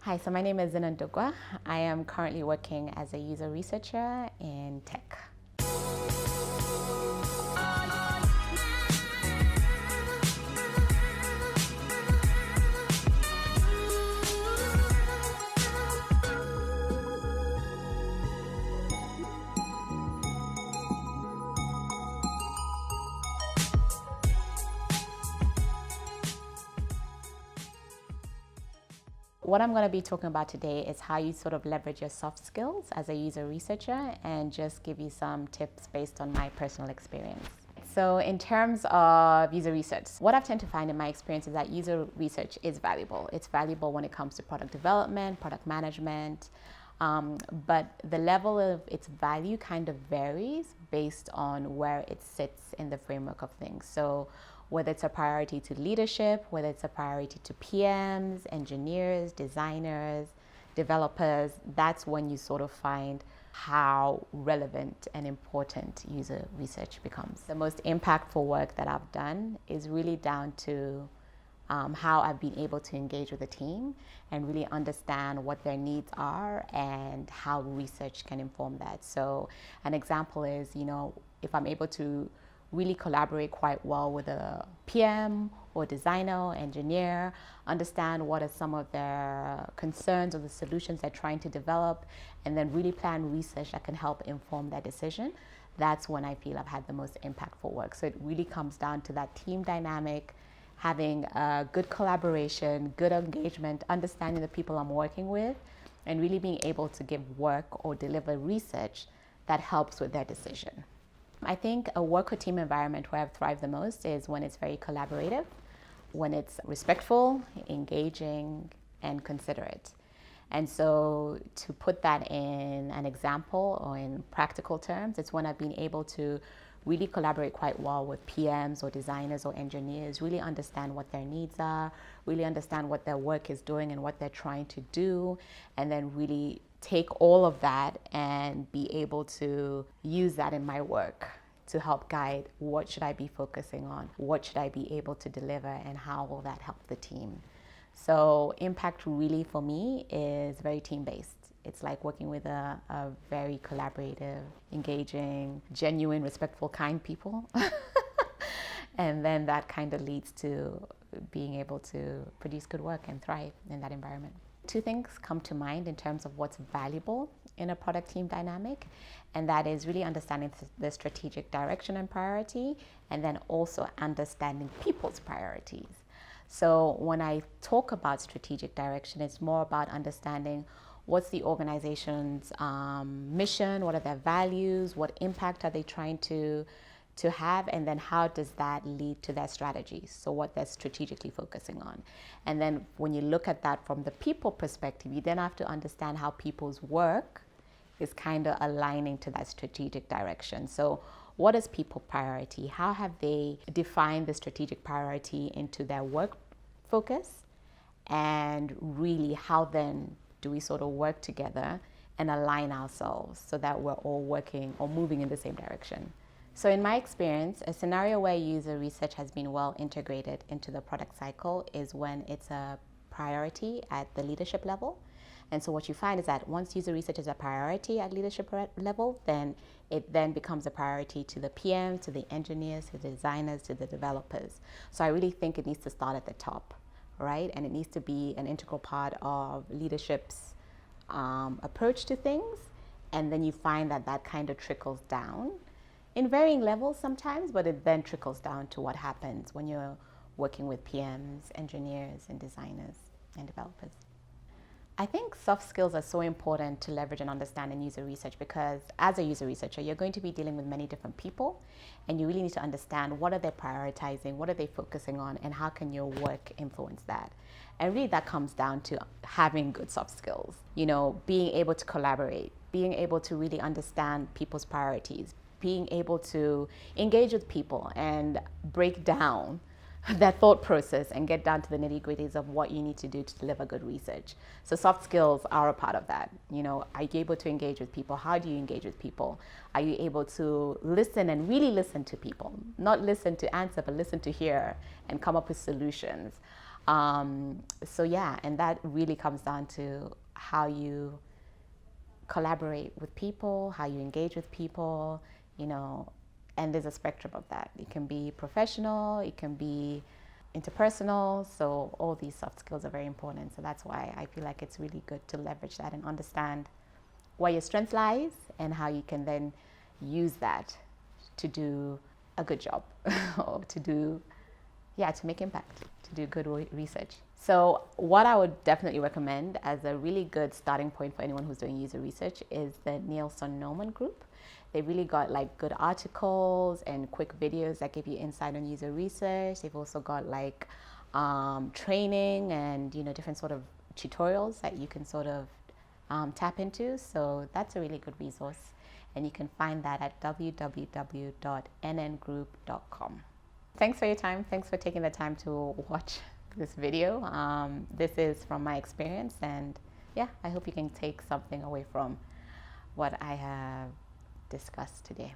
Hi, so my name is Zina Ndugwa. I am currently working as a user researcher in tech. What I'm going to be talking about today is how you sort of leverage your soft skills as a user researcher and just give you some tips based on my personal experience. So in terms of user research, what I've tend to find in my experience is that user research is valuable. It's valuable when it comes to product development, product management, but the level of its value kind of varies based on where it sits in the framework of things. So whether it's a priority to leadership, whether it's a priority to PMs, engineers, designers, developers, that's when you sort of find how relevant and important user research becomes. The most impactful work that I've done is really down to how I've been able to engage with the team and really understand what their needs are and how research can inform that. So an example is, if I'm able to really collaborate quite well with a PM or designer or engineer, understand what are some of their concerns or the solutions they're trying to develop, and then really plan research that can help inform their decision. That's when I feel I've had the most impactful work. So it really comes down to that team dynamic, having a good collaboration, good engagement, understanding the people I'm working with, and really being able to give work or deliver research that helps with their decision. I think a work or team environment where I've thrived the most is when it's very collaborative, when it's respectful, engaging, and considerate. And so to put that in an example or in practical terms, it's when I've been able to really collaborate quite well with PMs or designers or engineers, really understand what their needs are, really understand what their work is doing and what they're trying to do, and then really take all of that and be able to use that in my work to help guide what should I be focusing on, what should I be able to deliver, and how will that help the team. So impact really for me is very team-based. It's like working with a very collaborative, engaging, genuine, respectful, kind people. And then that kind of leads to being able to produce good work and thrive in that environment. Two things come to mind in terms of what's valuable in a product team dynamic, and that is really understanding the strategic direction and priority, and then also understanding people's priorities. So when I talk about strategic direction, it's more about understanding what's the organization's mission, what are their values, what impact are they trying to have, and then how does that lead to their strategies, so what they're strategically focusing on. And then when you look at that from the people perspective, you then have to understand how people's work is kind of aligning to that strategic direction. So what is people priority? How have they defined the strategic priority into their work focus? And really, how then do we sort of work together and align ourselves so that we're all working or moving in the same direction? So in my experience, a scenario where user research has been well integrated into the product cycle is when it's a priority at the leadership level. And so what you find is that once user research is a priority at leadership level, then it then becomes a priority to the PM, to the engineers, to the designers, to the developers. So I really think it needs to start at the top, right? And it needs to be an integral part of leadership's approach to things. And then you find that that kind of trickles down in varying levels sometimes, but it then trickles down to what happens when you're working with PMs, engineers, and designers and developers. I think soft skills are so important to leverage and understand in user research because as a user researcher, you're going to be dealing with many different people, and you really need to understand what are they prioritizing, what are they focusing on, and how can your work influence that. And really that comes down to having good soft skills, being able to collaborate, being able to really understand people's priorities, being able to engage with people and break down that thought process and get down to the nitty-gritties of what you need to do to deliver good research. So soft skills are a part of that. Are you able to engage with people? How do you engage with people? Are you able to listen and really listen to people? Not listen to answer, but listen to hear and come up with solutions. So yeah, and that really comes down to how you collaborate with people, how you engage with people, you know, and there's a spectrum of that. It can be professional, it can be interpersonal. So all these soft skills are very important. So that's why I feel like it's really good to leverage that and understand where your strength lies and how you can then use that to do a good job or to do, yeah, to make impact, to do good research. So what I would definitely recommend as a really good starting point for anyone who's doing user research is the Nielsen Norman group. They really got like good articles and quick videos that give you insight on user research. They've also got like training and, you know, different sort of tutorials that you can sort of tap into. So that's a really good resource. And you can find that at www.nngroup.com. Thanks for your time. Thanks for taking the time to watch this video. This is from my experience, and yeah, I hope you can take something away from what I have discussed today.